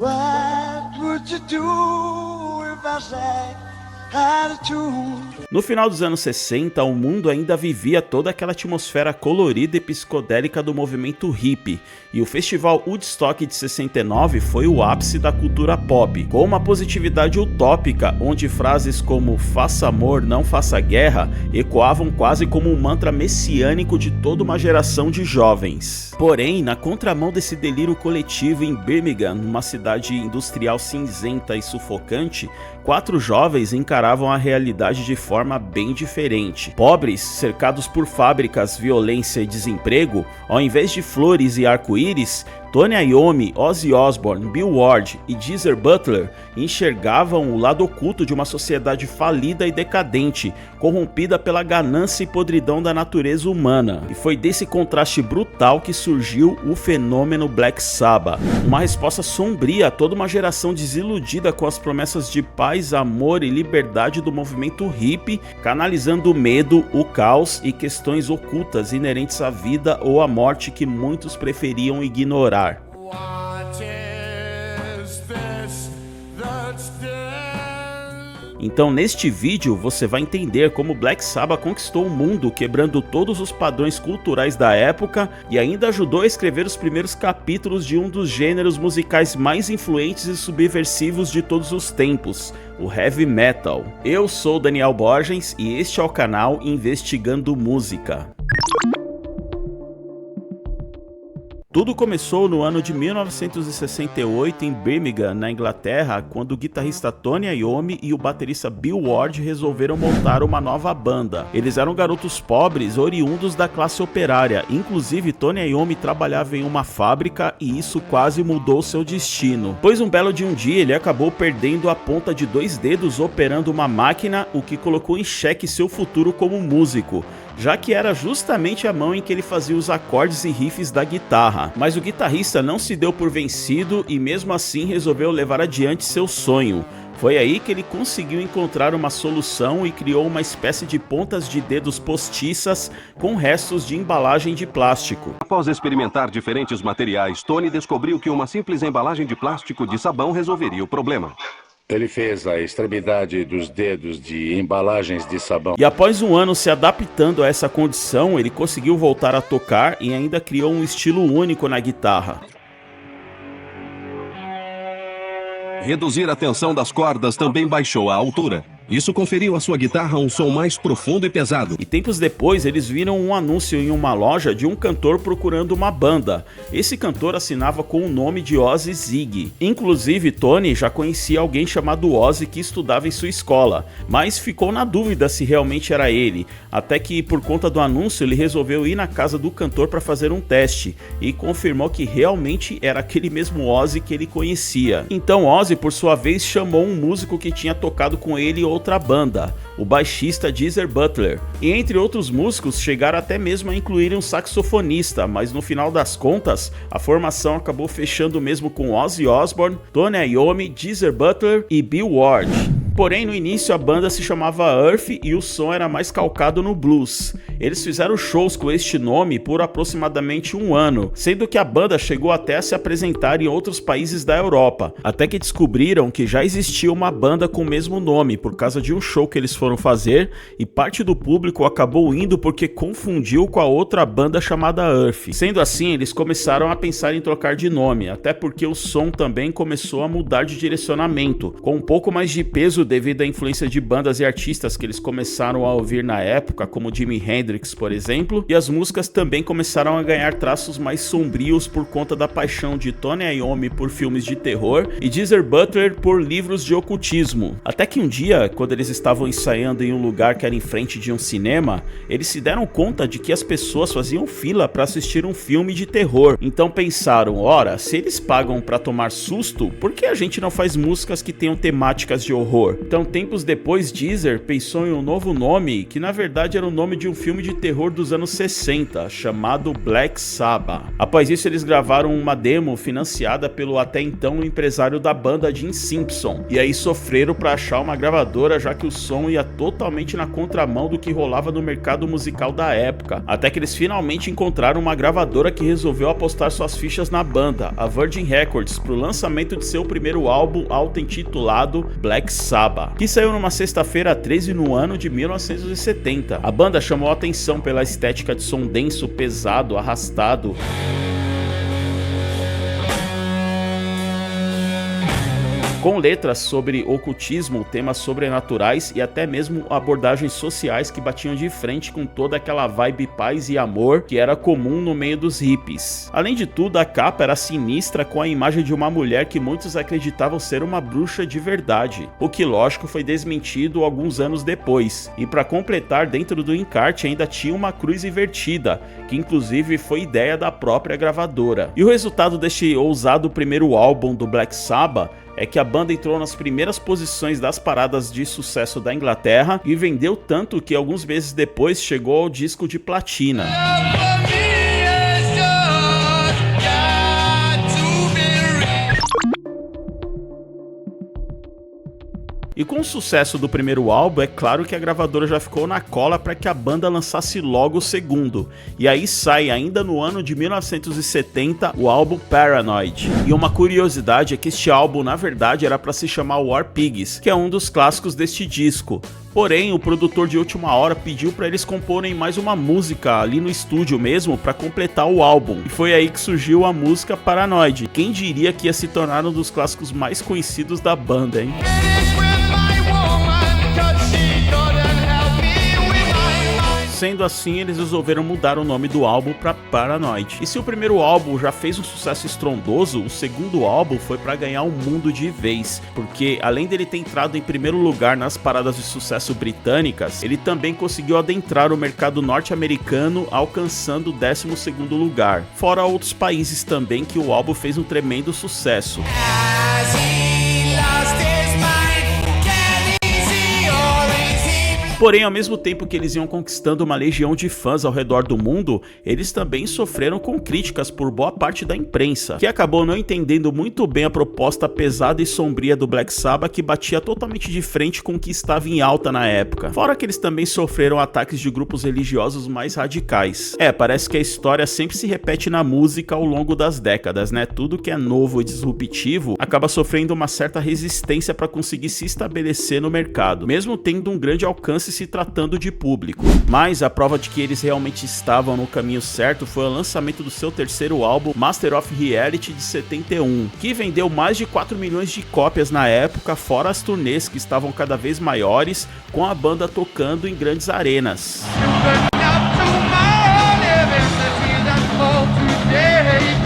What would you do if I sang out of tune? No final dos anos 60, o mundo ainda vivia toda aquela atmosfera colorida e psicodélica do movimento hippie, e o festival Woodstock de 69 foi o ápice da cultura pop, com uma positividade utópica, onde frases como "faça amor, não faça guerra" ecoavam quase como um mantra messiânico de toda uma geração de jovens. Porém, na contramão desse delírio coletivo em Birmingham, numa cidade industrial cinzenta e sufocante, 4 jovens encaravam a realidade de forma bem diferente. Pobres, cercados por fábricas, violência e desemprego, ao invés de flores e arco-íris, Tony Iommi, Ozzy Osbourne, Bill Ward e Geezer Butler enxergavam o lado oculto de uma sociedade falida e decadente, corrompida pela ganância e podridão da natureza humana. E foi desse contraste brutal que surgiu o fenômeno Black Sabbath, uma resposta sombria a toda uma geração desiludida com as promessas de paz, amor e liberdade do movimento hippie, canalizando o medo, o caos e questões ocultas inerentes à vida ou à morte que muitos preferiam ignorar. Então neste vídeo você vai entender como Black Sabbath conquistou o mundo, quebrando todos os padrões culturais da época e ainda ajudou a escrever os primeiros capítulos de um dos gêneros musicais mais influentes e subversivos de todos os tempos, o Heavy Metal. Eu sou Daniel Borges e este é o canal Investigando Música. Tudo começou no ano de 1968 em Birmingham, na Inglaterra, quando o guitarrista Tony Iommi e o baterista Bill Ward resolveram montar uma nova banda. Eles eram garotos pobres, oriundos da classe operária, inclusive Tony Iommi trabalhava em uma fábrica e isso quase mudou seu destino, pois um belo de um dia ele acabou perdendo a ponta de 2 dedos operando uma máquina, o que colocou em xeque seu futuro como músico, já que era justamente a mão em que ele fazia os acordes e riffs da guitarra. Mas o guitarrista não se deu por vencido e mesmo assim resolveu levar adiante seu sonho. Foi aí que ele conseguiu encontrar uma solução e criou uma espécie de pontas de dedos postiças com restos de embalagem de plástico. Após experimentar diferentes materiais, Tony descobriu que uma simples embalagem de plástico de sabão resolveria o problema. Ele fez a extremidade dos dedos de embalagens de sabão. E após um ano se adaptando a essa condição, ele conseguiu voltar a tocar e ainda criou um estilo único na guitarra. Reduzir a tensão das cordas também baixou a altura. Isso conferiu à sua guitarra um som mais profundo e pesado. E tempos depois eles viram um anúncio em uma loja de um cantor procurando uma banda. Esse cantor assinava com o nome de Ozzy Ziggy. Inclusive Tony já conhecia alguém chamado Ozzy que estudava em sua escola, mas ficou na dúvida se realmente era ele, até que por conta do anúncio ele resolveu ir na casa do cantor para fazer um teste e confirmou que realmente era aquele mesmo Ozzy que ele conhecia. Então Ozzy por sua vez chamou um músico que tinha tocado com ele outra banda, o baixista Geezer Butler, e entre outros músicos chegaram até mesmo a incluir um saxofonista, mas no final das contas a formação acabou fechando mesmo com Ozzy Osbourne, Tony Iommi, Geezer Butler e Bill Ward. Porém, no início a banda se chamava Earth e o som era mais calcado no blues. Eles fizeram shows com este nome por aproximadamente um ano, sendo que a banda chegou até a se apresentar em outros países da Europa, até que descobriram que já existia uma banda com o mesmo nome por causa de um show que eles foram fazer e parte do público acabou indo porque confundiu com a outra banda chamada Earth. Sendo assim, eles começaram a pensar em trocar de nome, até porque o som também começou a mudar de direcionamento, com um pouco mais de peso devido à influência de bandas e artistas que eles começaram a ouvir na época, como Jimi Hendrix, por exemplo, e as músicas também começaram a ganhar traços mais sombrios por conta da paixão de Tony Iommi por filmes de terror e Geezer Butler por livros de ocultismo. Até que um dia, quando eles estavam ensaiando em um lugar que era em frente de um cinema, eles se deram conta de que as pessoas faziam fila para assistir um filme de terror. Então pensaram, ora, se eles pagam para tomar susto, por que a gente não faz músicas que tenham temáticas de horror? Então, tempos depois, Geezer pensou em um novo nome, que na verdade era o nome de um filme de terror dos anos 60, chamado Black Sabbath. Após isso, eles gravaram uma demo financiada pelo até então empresário da banda, Gene Simpson, e aí sofreram para achar uma gravadora, já que o som ia totalmente na contramão do que rolava no mercado musical da época, até que eles finalmente encontraram uma gravadora que resolveu apostar suas fichas na banda, a Virgin Records, para o lançamento de seu primeiro álbum auto-intitulado Black Sabbath, que saiu numa sexta-feira 13 no ano de 1970. A banda chamou a atenção pela estética de som denso, pesado, arrastado, com letras sobre ocultismo, temas sobrenaturais e até mesmo abordagens sociais que batiam de frente com toda aquela vibe paz e amor que era comum no meio dos hippies. Além de tudo, a capa era sinistra, com a imagem de uma mulher que muitos acreditavam ser uma bruxa de verdade, o que lógico foi desmentido alguns anos depois. E para completar, dentro do encarte ainda tinha uma cruz invertida, que inclusive foi ideia da própria gravadora. E o resultado deste ousado primeiro álbum do Black Sabbath é que a banda entrou nas primeiras posições das paradas de sucesso da Inglaterra e vendeu tanto que alguns meses depois chegou ao disco de platina. E com o sucesso do primeiro álbum, é claro que a gravadora já ficou na cola para que a banda lançasse logo o segundo. E aí sai, ainda no ano de 1970, o álbum Paranoid. E uma curiosidade é que este álbum, na verdade, era para se chamar War Pigs, que é um dos clássicos deste disco. Porém, o produtor de última hora pediu para eles comporem mais uma música ali no estúdio mesmo para completar o álbum. E foi aí que surgiu a música Paranoid. Quem diria que ia se tornar um dos clássicos mais conhecidos da banda, hein? Sendo assim, eles resolveram mudar o nome do álbum para Paranoid. E se o primeiro álbum já fez um sucesso estrondoso, o segundo álbum foi para ganhar o mundo de vez, porque além dele ter entrado em primeiro lugar nas paradas de sucesso britânicas, ele também conseguiu adentrar o mercado norte-americano, alcançando o 12º lugar, fora outros países também que o álbum fez um tremendo sucesso. Porém, ao mesmo tempo que eles iam conquistando uma legião de fãs ao redor do mundo, eles também sofreram com críticas por boa parte da imprensa, que acabou não entendendo muito bem a proposta pesada e sombria do Black Sabbath, que batia totalmente de frente com o que estava em alta na época. Fora que eles também sofreram ataques de grupos religiosos mais radicais. Parece que a história sempre se repete na música ao longo das décadas, né? Tudo que é novo e disruptivo acaba sofrendo uma certa resistência para conseguir se estabelecer no mercado, mesmo tendo um grande alcance se tratando de público. Mas a prova de que eles realmente estavam no caminho certo foi o lançamento do seu terceiro álbum, Master of Reality, de 71, que vendeu mais de 4 milhões de cópias na época, fora as turnês que estavam cada vez maiores, com a banda tocando em grandes arenas.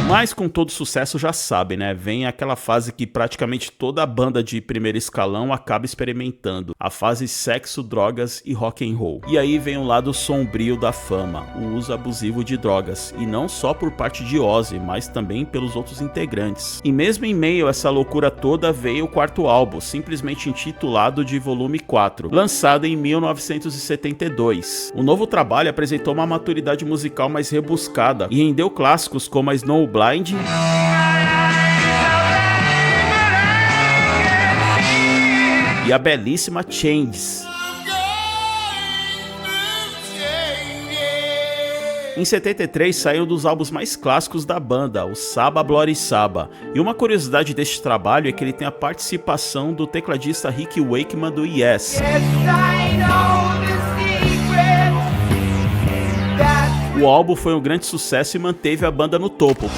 Mas com todo sucesso, já sabe, né? Vem aquela fase que praticamente toda banda de primeiro escalão acaba experimentando, a fase sexo, drogas e rock and roll. E aí vem o lado sombrio da fama, o uso abusivo de drogas, e não só por parte de Ozzy, mas também pelos outros integrantes. E mesmo em meio a essa loucura toda, veio o quarto álbum, simplesmente intitulado de Volume 4, lançado em 1972. O novo trabalho apresentou uma maturidade musical mais rebuscada e rendeu clássicos como a Snowblind e a belíssima Changes. Em 73 saiu um dos álbuns mais clássicos da banda, o Saba Bloody Saba. E uma curiosidade deste trabalho é que ele tem a participação do tecladista Rick Wakeman do Yes. O álbum foi um grande sucesso e manteve a banda no topo.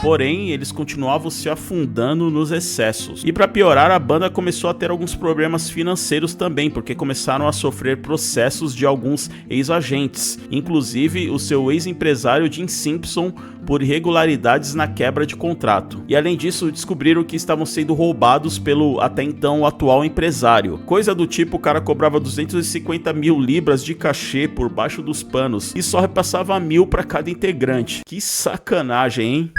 Porém, eles continuavam se afundando nos excessos. E para piorar, a banda começou a ter alguns problemas financeiros também, porque começaram a sofrer processos de alguns ex-agentes, inclusive o seu ex-empresário Gene Simpson, por irregularidades na quebra de contrato. E além disso, descobriram que estavam sendo roubados pelo até então atual empresário. Coisa do tipo, o cara cobrava 250 mil libras de cachê por baixo dos panos e só repassava 1.000 para cada integrante. Que sacanagem, hein?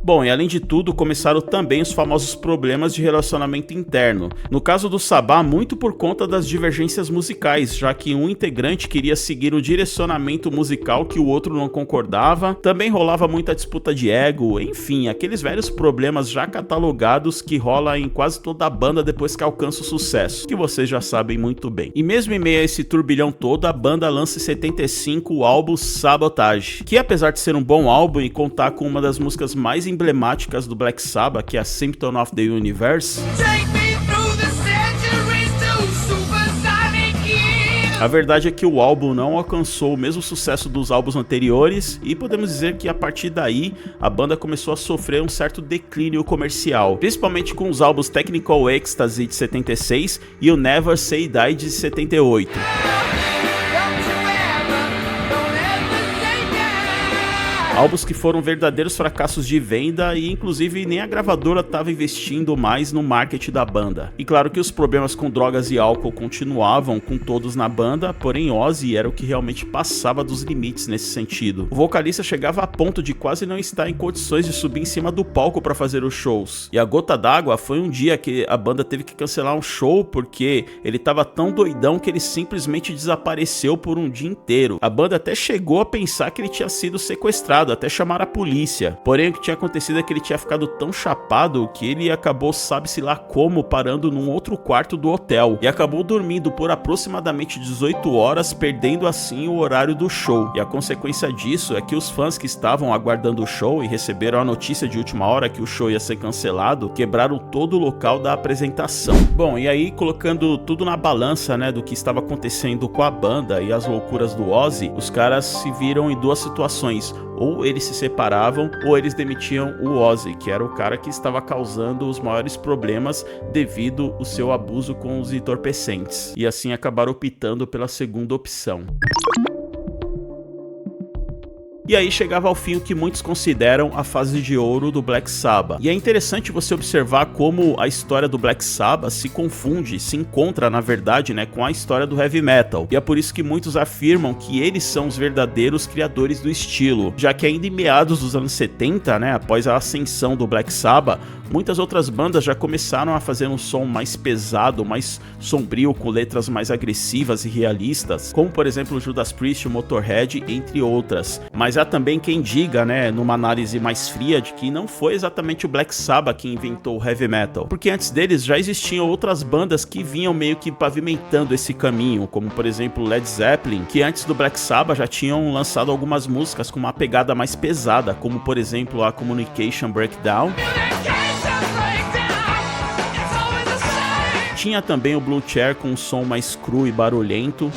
Bom, e além de tudo, começaram também os famosos problemas de relacionamento interno. No caso do Sabá, muito por conta das divergências musicais, já que um integrante queria seguir o direcionamento musical que o outro não concordava, também rolava muita disputa de ego, enfim, aqueles velhos problemas já catalogados que rola em quase toda a banda depois que alcança o sucesso, que vocês já sabem muito bem. E mesmo em meio a esse turbilhão todo, a banda lança em 75 o álbum Sabotage, que apesar de ser um bom álbum e contar com uma das músicas mais emblemáticas do Black Sabbath, que é a Symptom of the Universe, a verdade é que o álbum não alcançou o mesmo sucesso dos álbuns anteriores e podemos dizer que a partir daí a banda começou a sofrer um certo declínio comercial, principalmente com os álbuns Technical Ecstasy de 76 e o Never Say Die de 78. Álbuns que foram verdadeiros fracassos de venda e inclusive nem a gravadora estava investindo mais no marketing da banda. E claro que os problemas com drogas e álcool continuavam com todos na banda, porém Ozzy era o que realmente passava dos limites nesse sentido. O vocalista chegava a ponto de quase não estar em condições de subir em cima do palco para fazer os shows. E a gota d'água foi um dia que a banda teve que cancelar um show porque ele estava tão doidão que ele simplesmente desapareceu por um dia inteiro. A banda até chegou a pensar que ele tinha sido sequestrado, até chamar a polícia. Porém, o que tinha acontecido é que ele tinha ficado tão chapado que ele acabou, sabe-se lá como, parando num outro quarto do hotel e acabou dormindo por aproximadamente 18 horas, perdendo assim o horário do show. E a consequência disso é que os fãs que estavam aguardando o show e receberam a notícia de última hora que o show ia ser cancelado, quebraram todo o local da apresentação. Bom, e aí colocando tudo na balança, né, do que estava acontecendo com a banda e as loucuras do Ozzy, os caras se viram em duas situações: ou eles se separavam, ou eles demitiam o Ozzy, que era o cara que estava causando os maiores problemas devido ao seu abuso com os entorpecentes. E assim acabaram optando pela segunda opção. E aí chegava ao fim o que muitos consideram a fase de ouro do Black Sabbath. E é interessante você observar como a história do Black Sabbath se confunde, se encontra na verdade, né, com a história do heavy metal. E é por isso que muitos afirmam que eles são os verdadeiros criadores do estilo, já que ainda em meados dos anos 70, né, após a ascensão do Black Sabbath, muitas outras bandas já começaram a fazer um som mais pesado, mais sombrio, com letras mais agressivas e realistas, como por exemplo o Judas Priest, o Motorhead, entre outras. Mas há também quem diga, né, numa análise mais fria, de que não foi exatamente o Black Sabbath que inventou o heavy metal, porque antes deles já existiam outras bandas que vinham meio que pavimentando esse caminho, como por exemplo Led Zeppelin, que antes do Black Sabbath já tinham lançado algumas músicas com uma pegada mais pesada, como por exemplo a Communication Breakdown. Tinha também o Blue Chair com um som mais cru e barulhento.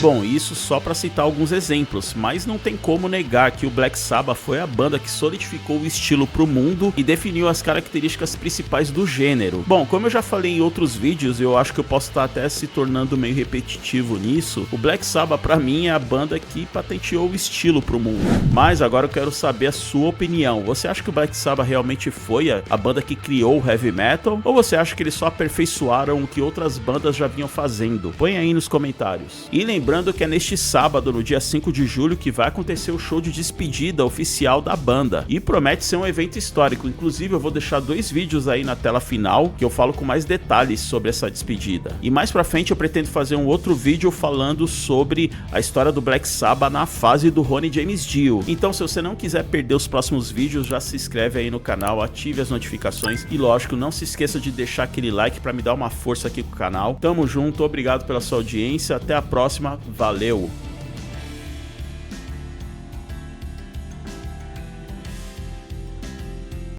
Bom, isso só para citar alguns exemplos, mas não tem como negar que o Black Sabbath foi a banda que solidificou o estilo pro mundo e definiu as características principais do gênero. Bom, como eu já falei em outros vídeos, eu acho que eu posso estar até se tornando meio repetitivo nisso, o Black Sabbath pra mim é a banda que patenteou o estilo pro mundo. Mas agora eu quero saber a sua opinião. Você acha que o Black Sabbath realmente foi a banda que criou o heavy metal? Ou você acha que eles só aperfeiçoaram o que outras bandas já vinham fazendo? Põe aí nos comentários. E lembrando que é neste sábado, no dia 5 de julho, que vai acontecer o show de despedida oficial da banda. E promete ser um evento histórico. Inclusive eu vou deixar 2 vídeos aí na tela final, que eu falo com mais detalhes sobre essa despedida. E mais pra frente eu pretendo fazer um outro vídeo falando sobre a história do Black Sabbath na fase do Ronnie James Dio. Então se você não quiser perder os próximos vídeos, já se inscreve aí no canal, ative as notificações e lógico, não se esqueça de deixar aquele like pra me dar uma força aqui com o canal. Tamo junto, obrigado pela sua audiência, até a próxima, valeu!